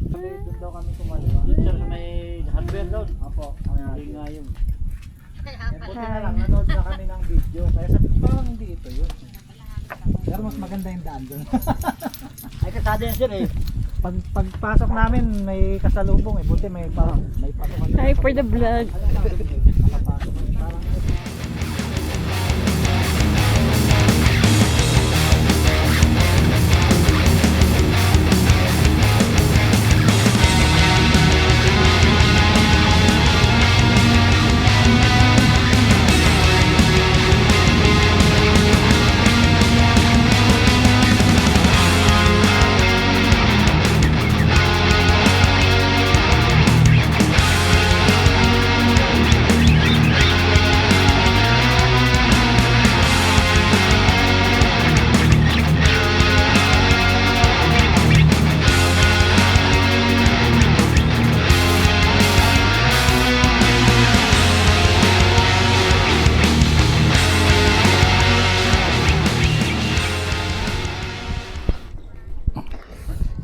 Doon daw kami kumalwa. Doon sir sa may hardware doon. Opo. Hindi nga yung. Buti na lang, nanood na kami ng video. Kaya sabi ko, parang hindi ito yun. Pero mas maganda yung daan doon. Ay kasada yan sir eh. Pagpasok namin, may kasalubong eh. Buti may patukan. Hi for the vlog. Nakapasok. Parang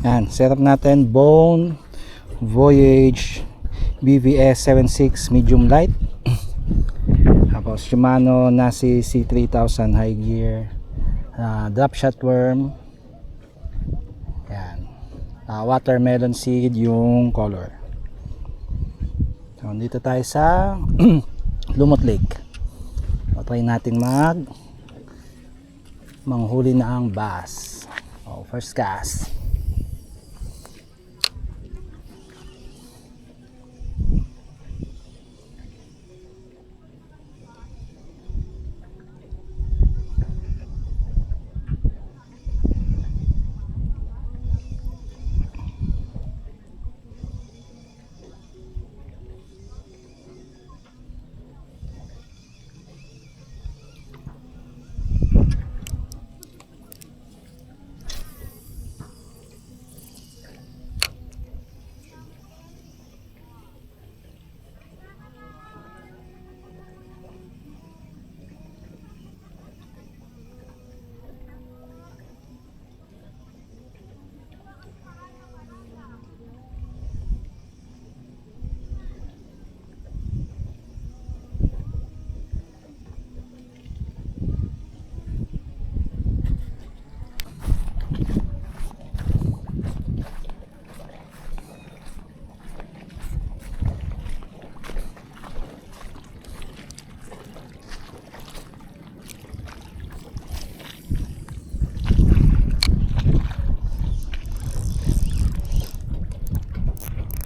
yan, setup natin Bone Voyage BVS 76 medium light. Tapos Shimano Nasi C3000 high gear, drop shot worm. Yan. Watermelon seed yung color. So dito tayo sa Lumot Lake. So, try natin manghuli na ang bass. Oh, first cast.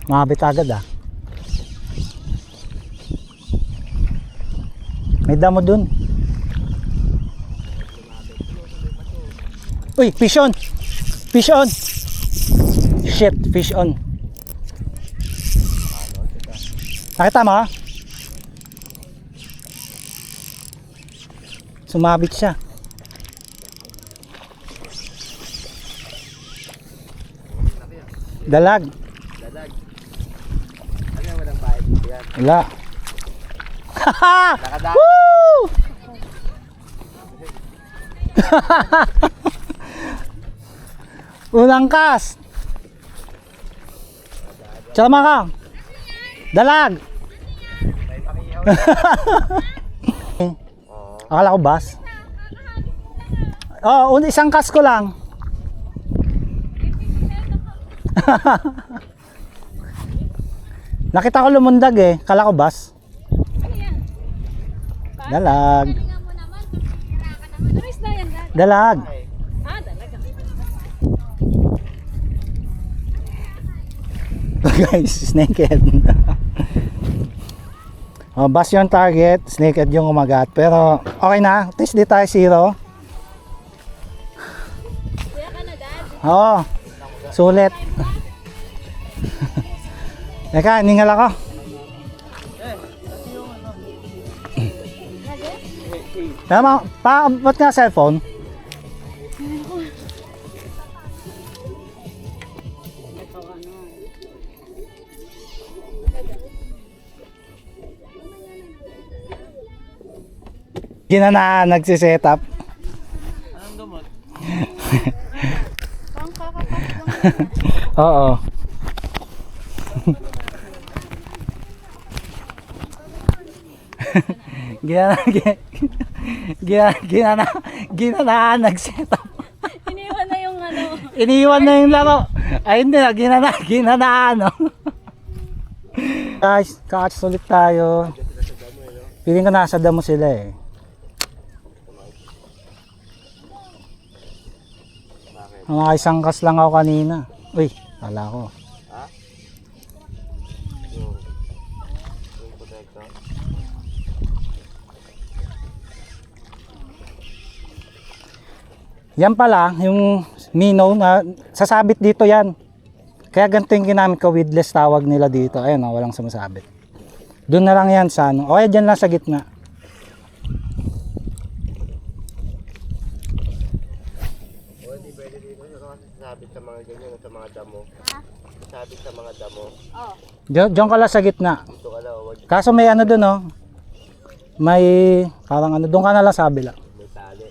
Mabit agad ah. May damo dun. Uy, fish on. Fish on. Shit, fish on. Nakita mo? Sumabit siya. Dalag. Wala. Woo! Unang cast. Sama ka. Dalag. Akala ko bass. Oh, isang cast ko lang. Nakita ko lumundag eh. Kala ko bass. Dalag. Dalag. Guys, snakehead. Oh, bass yung target, snakehead yung umagat. Pero okay na. At least di tayo zero. Oo. Sulit. Teka, ningal ako. Tama, paabot nga cellphone. Gina na nagsiset up. Anong gamot? Oo. Ginana, nag-set up. Iniwan na yung ano. Iniwan na yung laro. Ay hindi, ginana, ano. Guys, catch ulit tayo. Piling ko nasa damo sila eh. Mga isang kas lang ako kanina. Uy, kala ko. Yan pala, yung minnow na sasabit dito yan. Kaya ganito yung ginamit ko, weedless tawag nila dito. Ayun, walang sumasabit. Doon na lang yan sa ano. O kaya dyan lang sa gitna. O, hindi pwede dito. Sabit sa mga ganyan, sa mga damo. Sabit sa mga damo. Oh. Diyan ka lang sa gitna. Dito ka lang, wag Kaso may ano doon, oh. May parang ano, doon ka na lang sa kabila. may tali.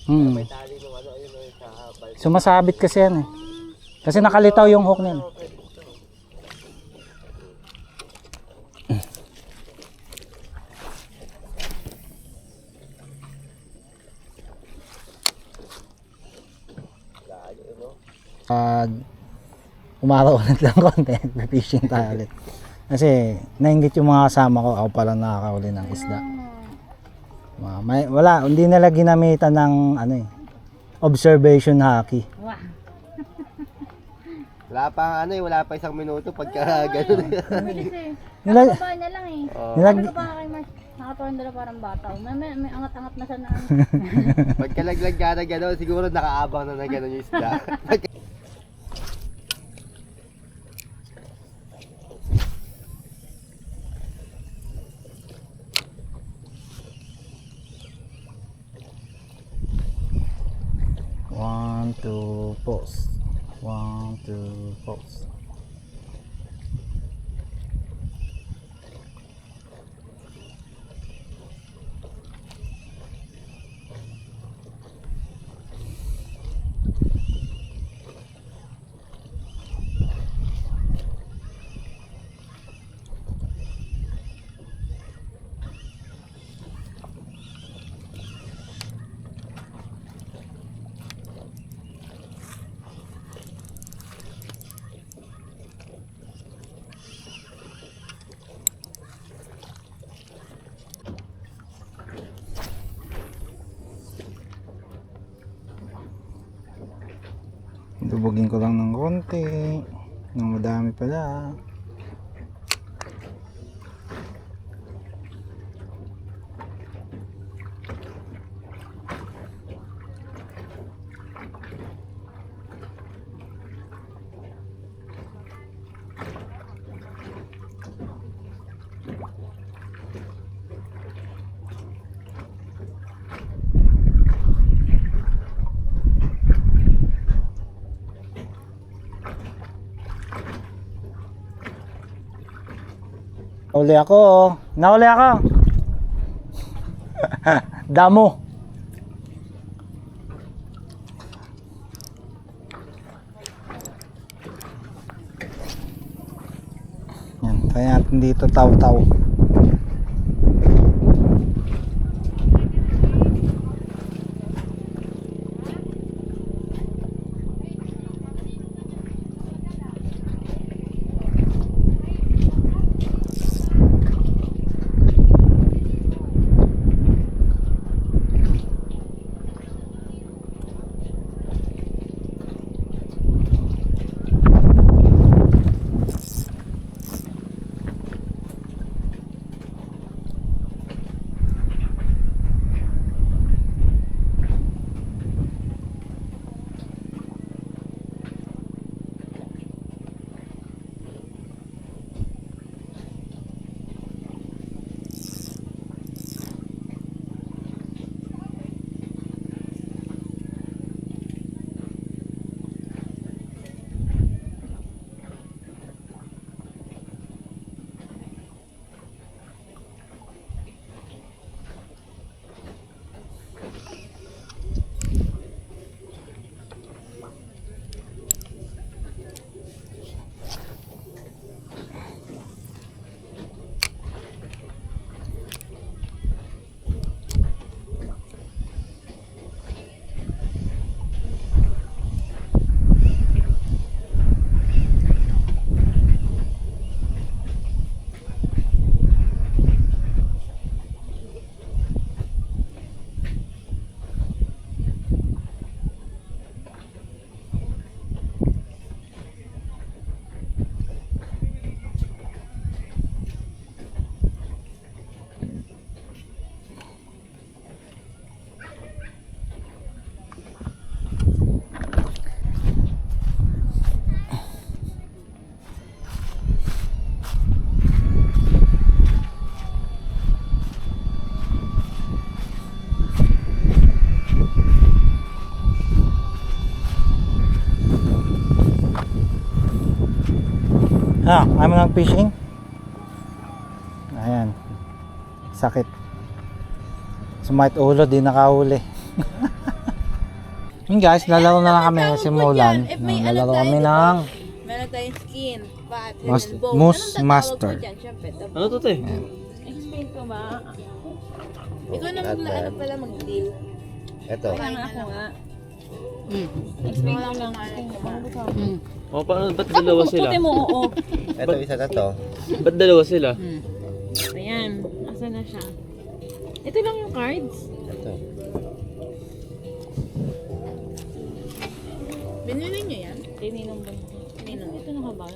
Hmm. May tali nung ano, ayun, ayun, sa balik. Sumasabit kasi yan eh. Kasi nakalitaw yung hook nila. Umaraw ulit lang konti, fishing tayo ulit. Kasi nainggit yung mga kasama ko, ako pala nakakauli ng isda. Wala, hindi nila ginamitan ng ano eh, observation hockey. Wow. Wala pa ano eh, wala pa isang minuto pagka gano'n. Bilis eh. Nilag, Baba na lang eh. nilag, Ano pa kay Mas? Nakatorndala parang bataw. May angat-angat na sa naan. Pagkalaglag ka na gano'n, siguro nakaabang na gano'n yung isda. one, two, pause. 1, 2, pause. Dubugin ko lang ng konti. Nang madami pala. Nauli ako, oh. Nauli ako. Damo. Yan, kaya natin dito taw-taw. I'm nag-fishing. Ayan. Sakit. Sumakit ulo, di nakahuli. Yun guys, lalaro na lang kami simulan. Lalaro kami ng Meron tayong skin, fat, Moose Master. Ano to, te? Explain ko ba? Ikaw na ano pala mag-deal. Ito. Parang ako nga. Explain ko lang. O, paano? Ba't dalawa sila? Puti mo, oo. Ito, isa na to. Ba't dalawa sila? Ayan, asa na siya? Ito lang yung cards. Ito. Binili niyo yan? Tininong ba? Tininong. Ito nakabal.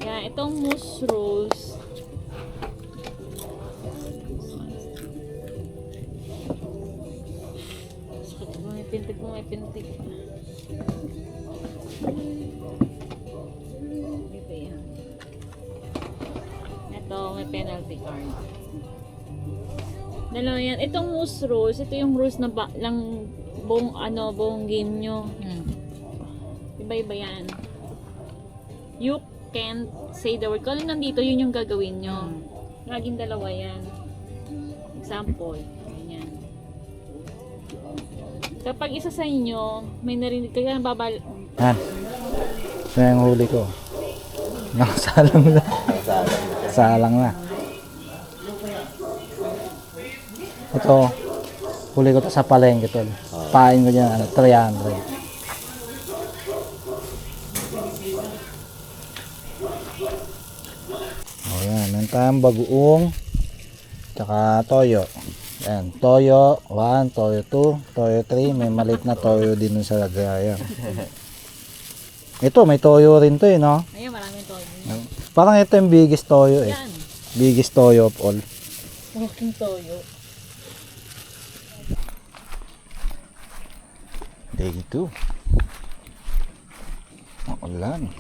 Yan, itong Moose Rose. May pintig mo, may pintig. Dito yan. Ito, may penalty card. Dalawa yan. Itong Moose Rose, ito yung rules na lang buong game nyo. Iba-iba yan. You can't say the word. Kung ano nandito, yun yung gagawin nyo. Laging dalawa yan. Example. Ganyan. Kapag isa sa inyo, may narinig, kaya babal... Yan. Ito yung huli ko. Nakasalang na. Salang na. Ito, huli ko to sa palengke tol. Pain ko dyan, 300. O yan, meron tayong bagoong, tsaka toyo. Yan, toyo 1, toyo 2, toyo 3, may maliit na toyo din sa lagayan. Ito, may toyo rin to no? Ayun, maraming toyo. Parang ito yung biggest toyo Yan. Biggest toyo of all. Walking toyo. Day 2. Maulan.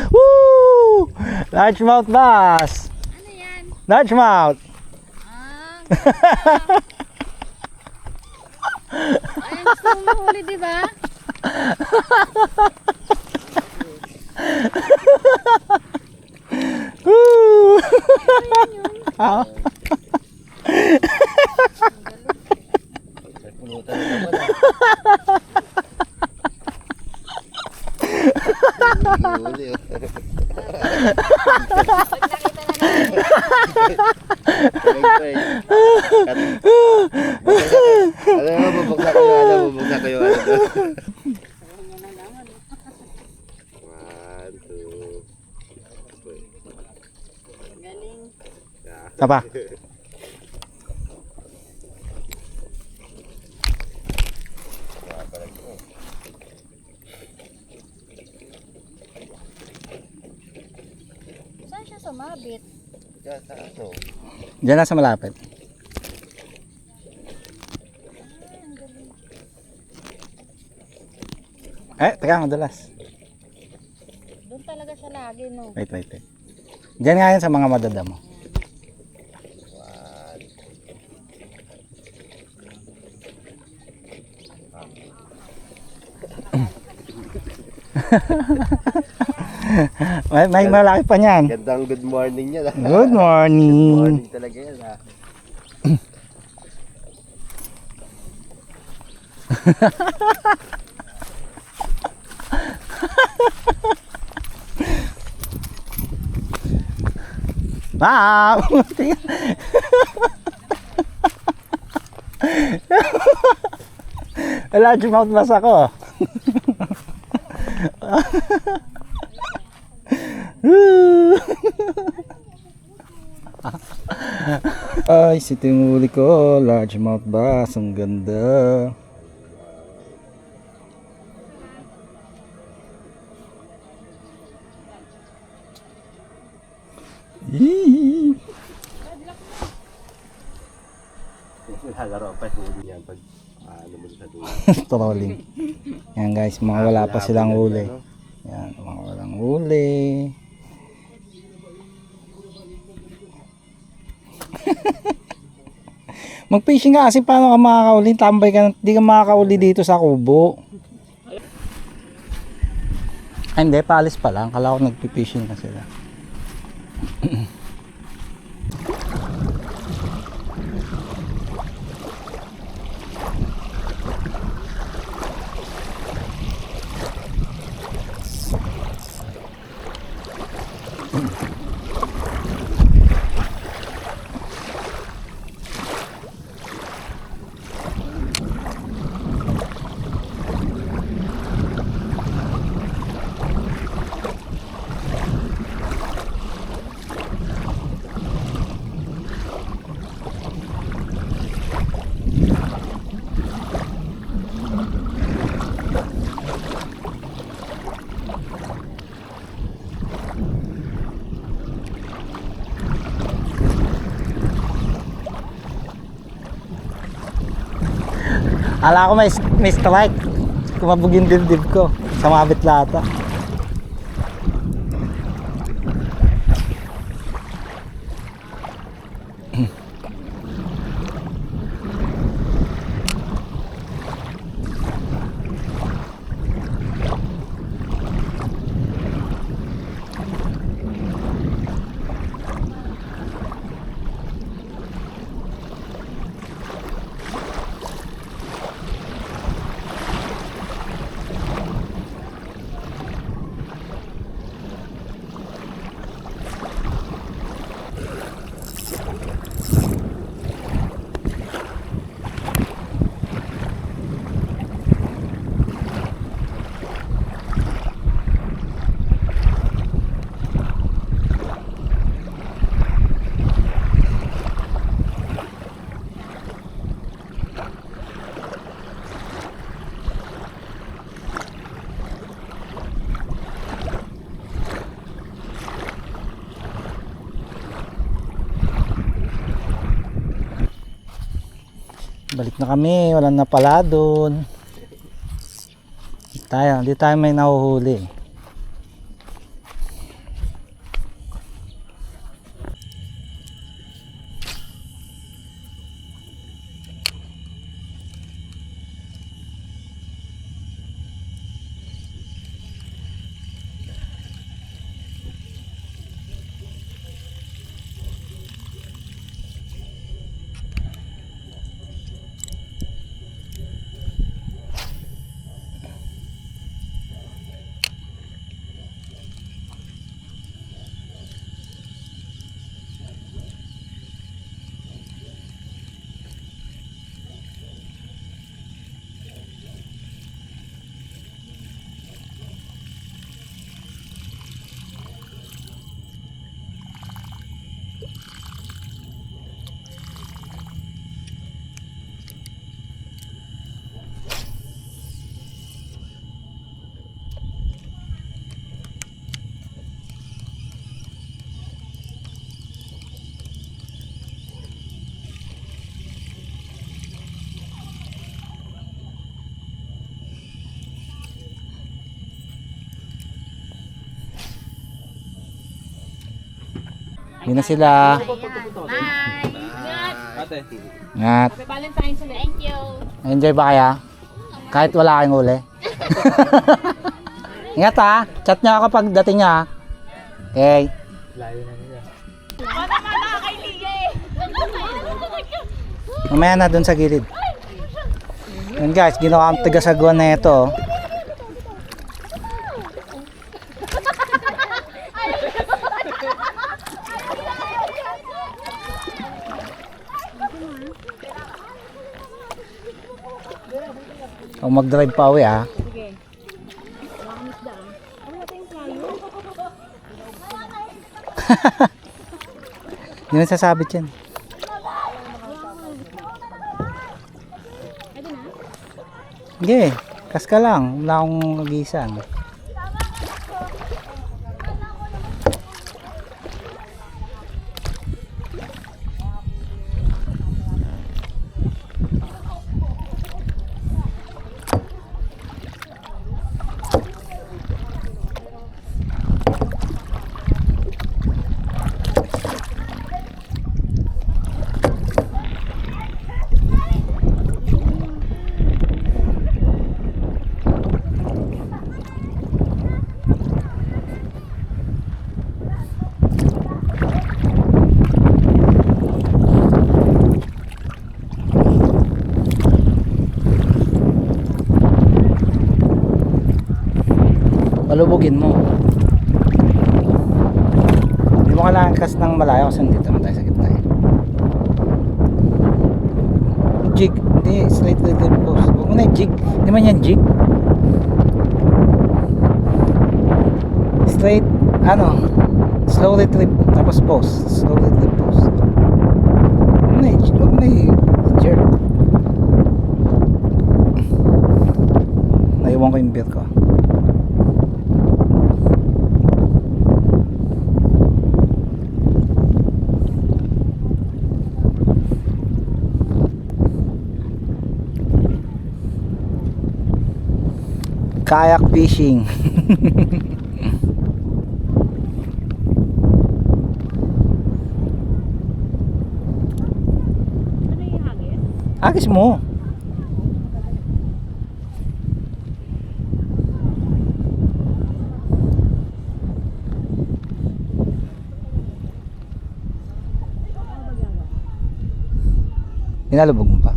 Woo! Largemouth bass. Ano yan? Largemouth. Ayun, gusto mo mahuli, di ba? Woo! Ah. Pulutan na naman. Huli, oh. Alam mo, bubugsak kayo, bubugsak kayo. 1, 2. Galing. Apa? Saan siya sumabit? Diyan sa ano? Diyan lang sa malapit. Teka, madalas. Doon talaga siya lagi, no? Wait. Diyan nga yan sa mga madadamo. may malaki pa niyan. Gandang good morning niya. Good morning. Morning talaga yan ha. Ah! Large mouth bass ako. Ay, ito yung huli ko. Large mouth bass. Ang ganda. Yee! Lalaro pa huli yan pag ano mo sa dulo. Trolling. Yan guys, mga wala pa silang huli. Yan, mga walang huli. Mag-fishing ka kasi paano ka makakauli? Tambay ka, hindi ka makakauli dito sa kubo. Ay, hindi, paalis pa lang. Kala ko nagpipishing na sila. Ala ko may strike. Kumabog yung dibdib ko. Sumabit lata. Balik na kami, walang napala doon. Hindi tayo may nahuhuli. Yun na sila. Ate. Ngat. Happy Valentine's ulit. Thank you. Enjoy ba kaya? Kahit wala kayong huli? Ingat ha. Chat niya ako pag dating niya ha. Okay. Layo na nila. Mamaya na dun sa gilid. Yun guys, ginawa ang taga-sagwan na ito. Oh. O mag-drive pa uwi ah. Sige. Wala kang isda ah. Wala tayong playo. Hindi mo sasabit yan. Sige, kas ka lang. Wala akong nagisan. Palubugin mo. Hindi mo kailangan kas ng malayo kasi nandito naman tayo sa gitna eh. Jig, hindi, straight little post. Huwag mo na jig, hindi man yan jig. Straight, ano, slow retrieve, tapos post. Slow retrieve post. Huwag mo na jerk. Naiwan ko yung beer ko. Kayak fishing. Ano yung hagis? Agis mo. Inalubog mo pa?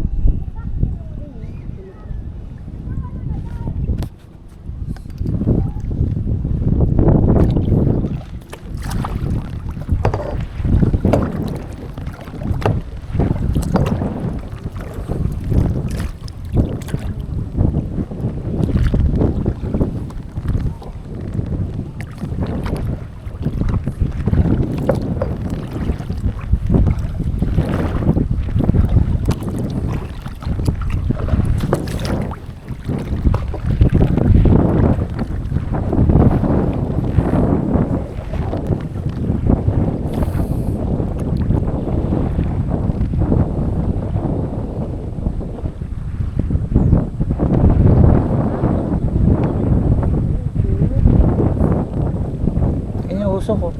Uso ko.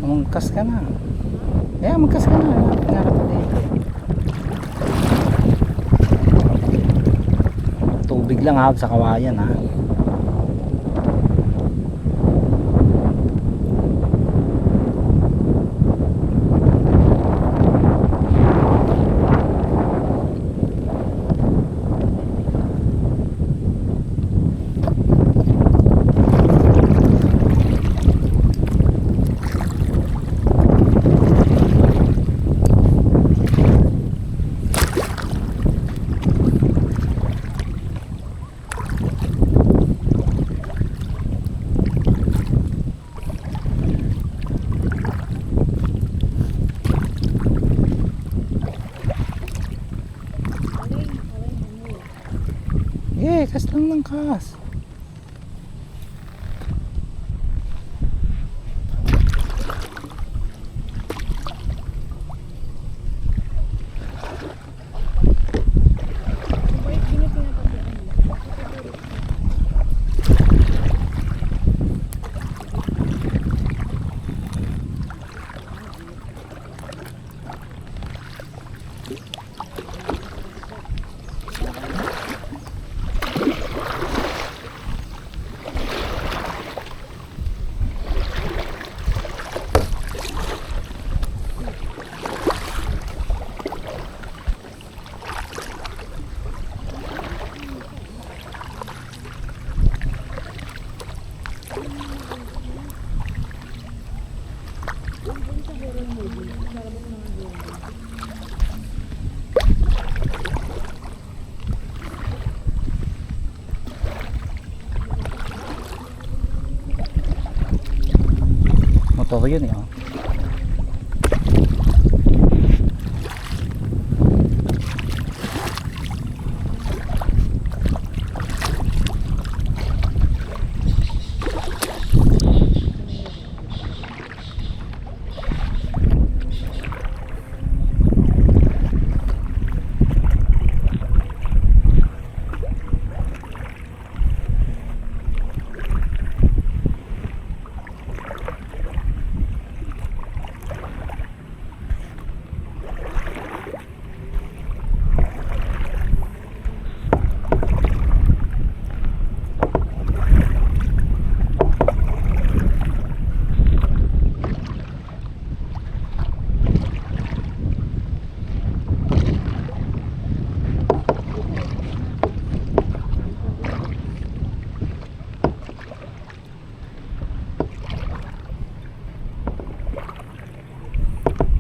Magkas ka na. Yeah, magkas ka na. Nangarap ko dito. Tubig lang ha sa kawayan ha. Kas lang ng kas. Oo, yun eh. Oh.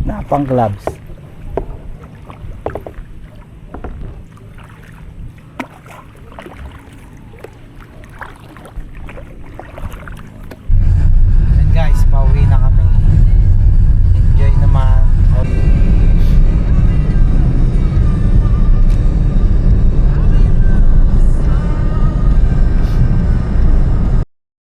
Napang gloves.